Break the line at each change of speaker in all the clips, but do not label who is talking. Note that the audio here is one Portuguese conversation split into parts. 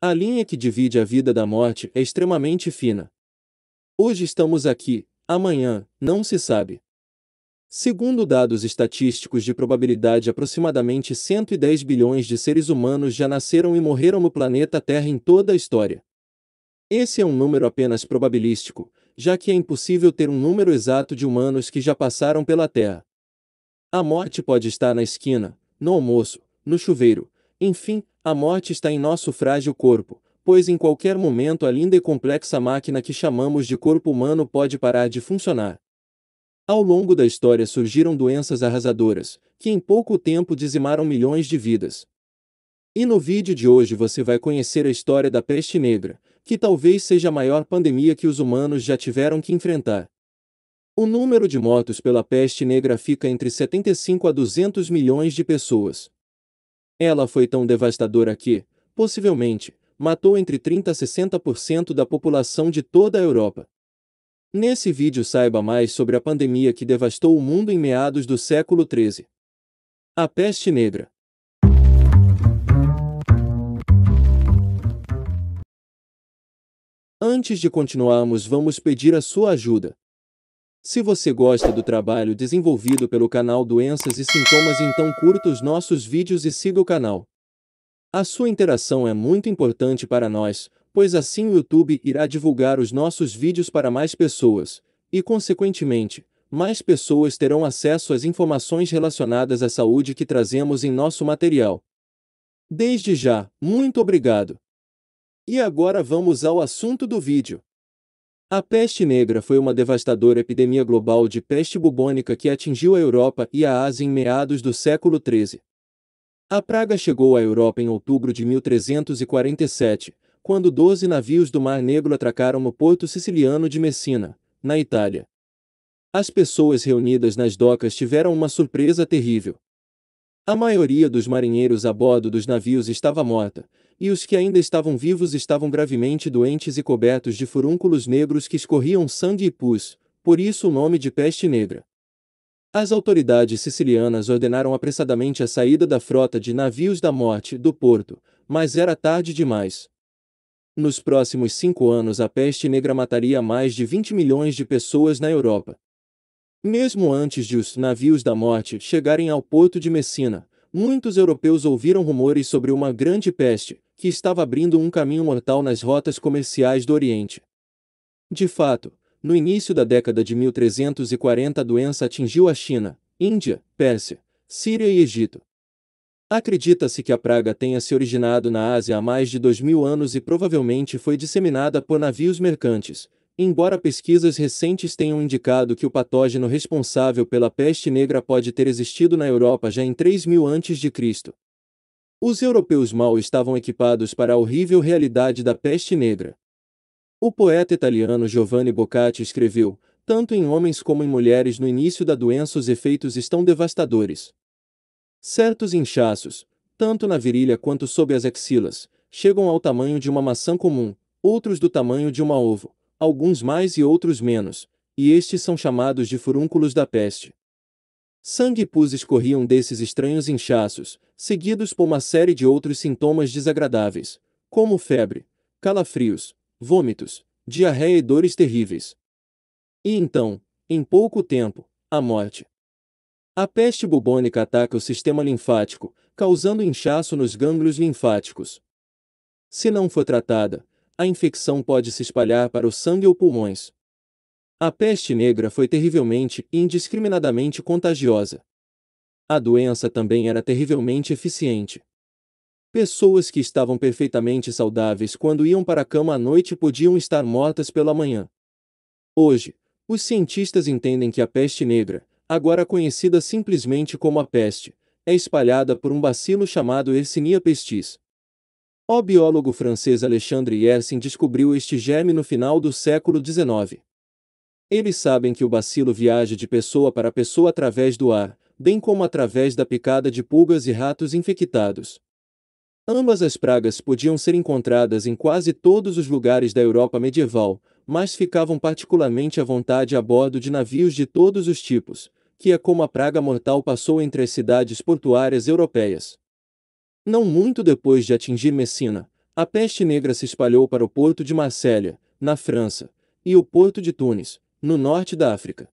A linha que divide a vida da morte é extremamente fina. Hoje estamos aqui, amanhã, não se sabe. Segundo dados estatísticos de probabilidade, aproximadamente 110 bilhões de seres humanos já nasceram e morreram no planeta Terra em toda a história. Esse é um número apenas probabilístico, já que é impossível ter um número exato de humanos que já passaram pela Terra. A morte pode estar na esquina, no almoço, no chuveiro, enfim, a morte está em nosso frágil corpo, pois em qualquer momento a linda e complexa máquina que chamamos de corpo humano pode parar de funcionar. Ao longo da história surgiram doenças arrasadoras, que em pouco tempo dizimaram milhões de vidas. E no vídeo de hoje você vai conhecer a história da peste negra, que talvez seja a maior pandemia que os humanos já tiveram que enfrentar. O número de mortos pela peste negra fica entre 75 a 200 milhões de pessoas. Ela foi tão devastadora que, possivelmente, matou entre 30 a 60% da população de toda a Europa. Nesse vídeo saiba mais sobre a pandemia que devastou o mundo em meados do século XIII. A peste negra. Antes de continuarmos, vamos pedir a sua ajuda. Se você gosta do trabalho desenvolvido pelo canal Doenças e Sintomas, então curta os nossos vídeos e siga o canal. A sua interação é muito importante para nós, pois assim o YouTube irá divulgar os nossos vídeos para mais pessoas, e consequentemente, mais pessoas terão acesso às informações relacionadas à saúde que trazemos em nosso material. Desde já, muito obrigado! E agora vamos ao assunto do vídeo. A peste negra foi uma devastadora epidemia global de peste bubônica que atingiu a Europa e a Ásia em meados do século XIII. A praga chegou à Europa em outubro de 1347, quando 12 navios do Mar Negro atracaram no porto siciliano de Messina, na Itália. As pessoas reunidas nas docas tiveram uma surpresa terrível. A maioria dos marinheiros a bordo dos navios estava morta, e os que ainda estavam vivos estavam gravemente doentes e cobertos de furúnculos negros que escorriam sangue e pus, por isso o nome de peste negra. As autoridades sicilianas ordenaram apressadamente a saída da frota de navios da morte do porto, mas era tarde demais. Nos próximos 5 anos a peste negra mataria mais de 20 milhões de pessoas na Europa. Mesmo antes de os navios da morte chegarem ao porto de Messina, muitos europeus ouviram rumores sobre uma grande peste, que estava abrindo um caminho mortal nas rotas comerciais do Oriente. De fato, no início da década de 1340 a doença atingiu a China, Índia, Pérsia, Síria e Egito. Acredita-se que a praga tenha se originado na Ásia há mais de 2000 anos e provavelmente foi disseminada por navios mercantes, embora pesquisas recentes tenham indicado que o patógeno responsável pela peste negra pode ter existido na Europa já em 3000 a.C. Os europeus mal estavam equipados para a horrível realidade da peste negra. O poeta italiano Giovanni Boccaccio escreveu: tanto em homens como em mulheres no início da doença os efeitos estão devastadores. Certos inchaços, tanto na virilha quanto sob as axilas, chegam ao tamanho de uma maçã comum, outros do tamanho de uma ovo, alguns mais e outros menos, e estes são chamados de furúnculos da peste. Sangue e pus escorriam desses estranhos inchaços, seguidos por uma série de outros sintomas desagradáveis, como febre, calafrios, vômitos, diarreia e dores terríveis. E então, em pouco tempo, a morte. A peste bubônica ataca o sistema linfático, causando inchaço nos gânglios linfáticos. Se não for tratada, a infecção pode se espalhar para o sangue ou pulmões. A peste negra foi terrivelmente e indiscriminadamente contagiosa. A doença também era terrivelmente eficiente. Pessoas que estavam perfeitamente saudáveis quando iam para a cama à noite podiam estar mortas pela manhã. Hoje, os cientistas entendem que a peste negra, agora conhecida simplesmente como a peste, é espalhada por um bacilo chamado Yersinia pestis. O biólogo francês Alexandre Yersin descobriu este germe no final do século XIX. Eles sabem que o bacilo viaja de pessoa para pessoa através do ar, bem como através da picada de pulgas e ratos infectados. Ambas as pragas podiam ser encontradas em quase todos os lugares da Europa medieval, mas ficavam particularmente à vontade a bordo de navios de todos os tipos, que é como a praga mortal passou entre as cidades portuárias europeias. Não muito depois de atingir Messina, A peste negra se espalhou para o porto de Marsella, na França, e o porto de Tunis, no norte da África.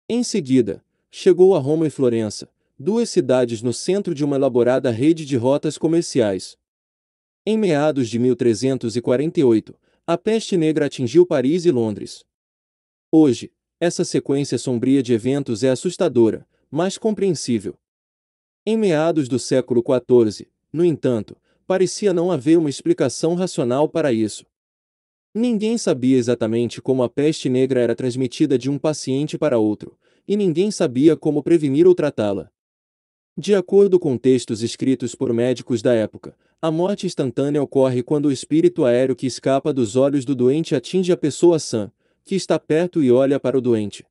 Em seguida, chegou a Roma e Florença, duas cidades no centro de uma elaborada rede de rotas comerciais. Em meados de 1348, a peste negra atingiu Paris e Londres. Hoje, essa sequência sombria de eventos é assustadora, mas compreensível. Em meados do século XIV, no entanto, parecia não haver uma explicação racional para isso. Ninguém sabia exatamente como a peste negra era transmitida de um paciente para outro, e ninguém sabia como prevenir ou tratá-la. De acordo com textos escritos por médicos da época, a morte instantânea ocorre quando o espírito aéreo que escapa dos olhos do doente atinge a pessoa sã, que está perto e olha para o doente.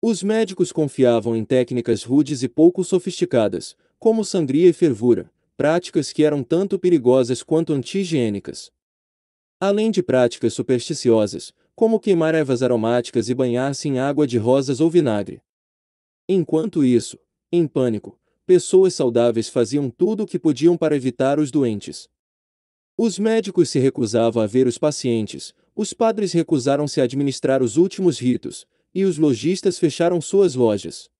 Os médicos confiavam em técnicas rudes e pouco sofisticadas, como sangria e fervura, práticas que eram tanto perigosas quanto anti-higiênicas. Além de práticas supersticiosas, como queimar ervas aromáticas e banhar-se em água de rosas ou vinagre. Enquanto isso, em pânico, pessoas saudáveis faziam tudo o que podiam para evitar os doentes. Os médicos se recusavam a ver os pacientes, os padres recusaram-se a administrar os últimos ritos, e os lojistas fecharam suas lojas.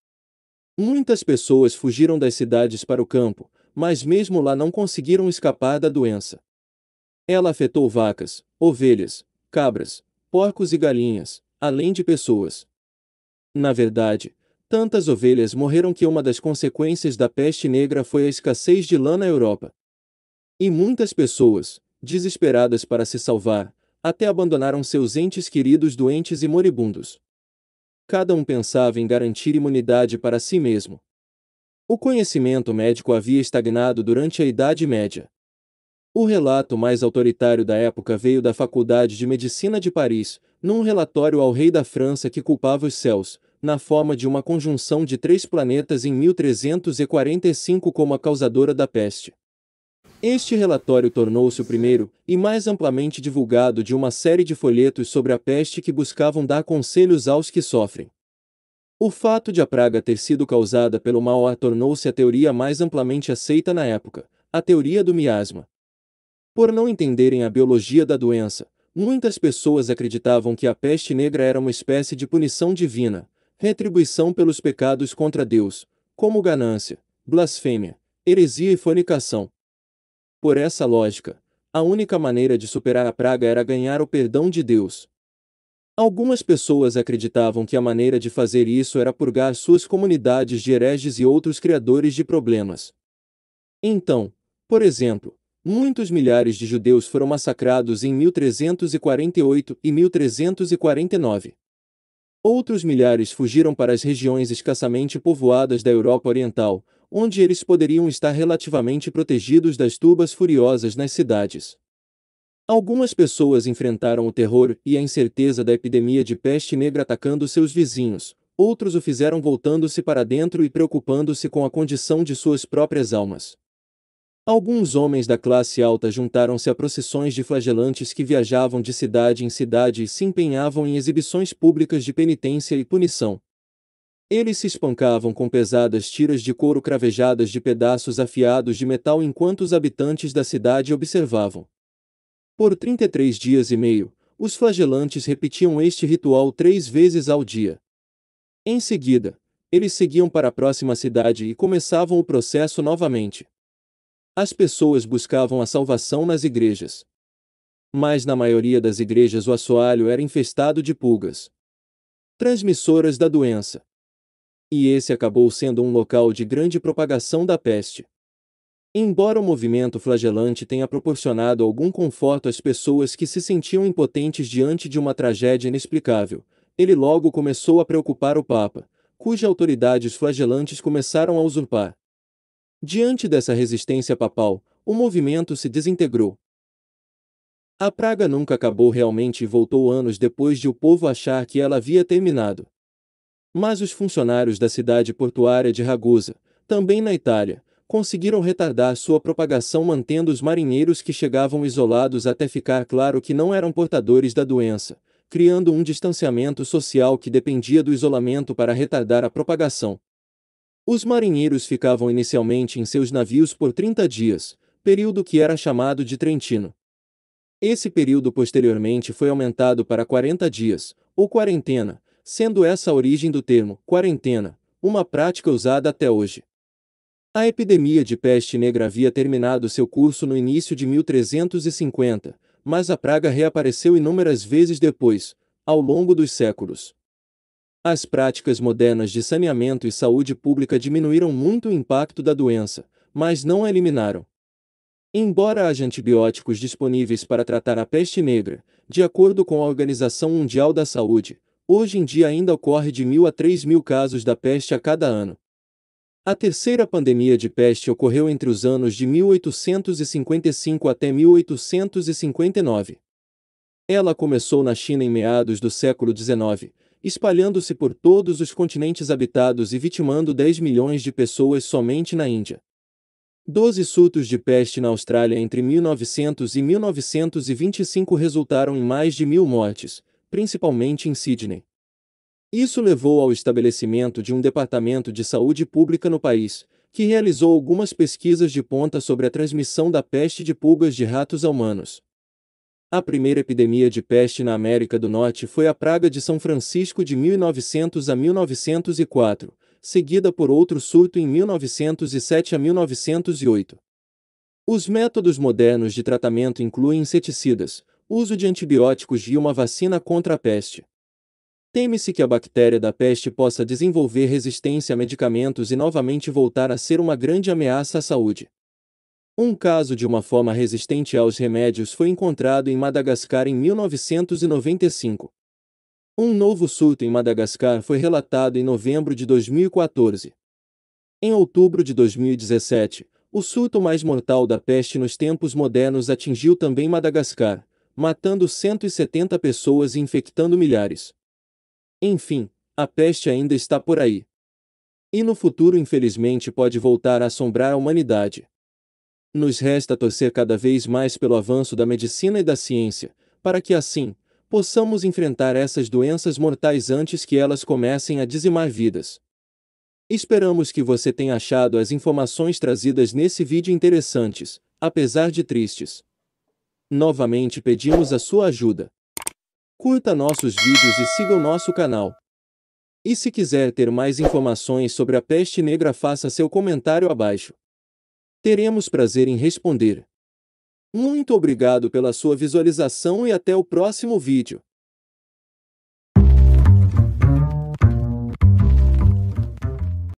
Muitas pessoas fugiram das cidades para o campo, mas mesmo lá não conseguiram escapar da doença. Ela afetou vacas, ovelhas, cabras, porcos e galinhas, além de pessoas. Na verdade, tantas ovelhas morreram que uma das consequências da peste negra foi a escassez de lã na Europa. E muitas pessoas, desesperadas para se salvar, até abandonaram seus entes queridos doentes e moribundos. Cada um pensava em garantir imunidade para si mesmo. O conhecimento médico havia estagnado durante a Idade Média. O relato mais autoritário da época veio da Faculdade de Medicina de Paris, num relatório ao rei da França que culpava os céus, na forma de uma conjunção de 3 planetas em 1345 como a causadora da peste. Este relatório tornou-se o primeiro, e mais amplamente divulgado de uma série de folhetos sobre a peste que buscavam dar conselhos aos que sofrem. O fato de a praga ter sido causada pelo mal tornou-se a teoria mais amplamente aceita na época, a teoria do miasma. Por não entenderem a biologia da doença, muitas pessoas acreditavam que a peste negra era uma espécie de punição divina, retribuição pelos pecados contra Deus, como ganância, blasfêmia, heresia e fornicação. Por essa lógica, a única maneira de superar a praga era ganhar o perdão de Deus. Algumas pessoas acreditavam que a maneira de fazer isso era purgar suas comunidades de hereges e outros criadores de problemas. Então, por exemplo, muitos milhares de judeus foram massacrados em 1348 e 1349. Outros milhares fugiram para as regiões escassamente povoadas da Europa Oriental, onde eles poderiam estar relativamente protegidos das tubas furiosas nas cidades. Algumas pessoas enfrentaram o terror e a incerteza da epidemia de peste negra atacando seus vizinhos, outros o fizeram voltando-se para dentro e preocupando-se com a condição de suas próprias almas. Alguns homens da classe alta juntaram-se a procissões de flagelantes que viajavam de cidade em cidade e se empenhavam em exibições públicas de penitência e punição. Eles se espancavam com pesadas tiras de couro cravejadas de pedaços afiados de metal enquanto os habitantes da cidade observavam. Por 33 dias e meio, os flagelantes repetiam este ritual 3 vezes ao dia. Em seguida, eles seguiam para a próxima cidade e começavam o processo novamente. As pessoas buscavam a salvação nas igrejas. Mas na maioria das igrejas o assoalho era infestado de pulgas, transmissoras da doença. E esse acabou sendo um local de grande propagação da peste. Embora o movimento flagelante tenha proporcionado algum conforto às pessoas que se sentiam impotentes diante de uma tragédia inexplicável, ele logo começou a preocupar o Papa, cuja autoridade os flagelantes começaram a usurpar. Diante dessa resistência papal, o movimento se desintegrou. A praga nunca acabou realmente e voltou anos depois de o povo achar que ela havia terminado. Mas os funcionários da cidade portuária de Ragusa, também na Itália, conseguiram retardar sua propagação mantendo os marinheiros que chegavam isolados até ficar claro que não eram portadores da doença, criando um distanciamento social que dependia do isolamento para retardar a propagação. Os marinheiros ficavam inicialmente em seus navios por 30 dias, período que era chamado de Trentino. Esse período posteriormente foi aumentado para 40 dias, ou quarentena, sendo essa a origem do termo quarentena, uma prática usada até hoje. A epidemia de peste negra havia terminado seu curso no início de 1350, mas a praga reapareceu inúmeras vezes depois, ao longo dos séculos. As práticas modernas de saneamento e saúde pública diminuíram muito o impacto da doença, mas não a eliminaram. Embora haja antibióticos disponíveis para tratar a peste negra, de acordo com a Organização Mundial da Saúde, hoje em dia ainda ocorre de 1.000 a 3.000 casos da peste a cada ano. A terceira pandemia de peste ocorreu entre os anos de 1855 até 1859. Ela começou na China em meados do século XIX, espalhando-se por todos os continentes habitados e vitimando 10 milhões de pessoas somente na Índia. 12 surtos de peste na Austrália entre 1900 e 1925 resultaram em mais de 1.000 mortes, principalmente em Sydney. Isso levou ao estabelecimento de um departamento de saúde pública no país, que realizou algumas pesquisas de ponta sobre a transmissão da peste de pulgas de ratos a humanos. A primeira epidemia de peste na América do Norte foi a Praga de São Francisco de 1900 a 1904, seguida por outro surto em 1907 a 1908. Os métodos modernos de tratamento incluem inseticidas, uso de antibióticos e uma vacina contra a peste. Teme-se que a bactéria da peste possa desenvolver resistência a medicamentos e novamente voltar a ser uma grande ameaça à saúde. Um caso de uma forma resistente aos remédios foi encontrado em Madagascar em 1995. Um novo surto em Madagascar foi relatado em novembro de 2014. Em outubro de 2017, o surto mais mortal da peste nos tempos modernos atingiu também Madagascar, matando 170 pessoas e infectando milhares. Enfim, a peste ainda está por aí. E no futuro infelizmente pode voltar a assombrar a humanidade. Nos resta torcer cada vez mais pelo avanço da medicina e da ciência, para que assim, possamos enfrentar essas doenças mortais antes que elas comecem a dizimar vidas. Esperamos que você tenha achado as informações trazidas nesse vídeo interessantes, apesar de tristes. Novamente pedimos a sua ajuda. Curta nossos vídeos e siga o nosso canal. E se quiser ter mais informações sobre a peste negra, faça seu comentário abaixo. Teremos prazer em responder. Muito obrigado pela sua visualização e até o próximo vídeo.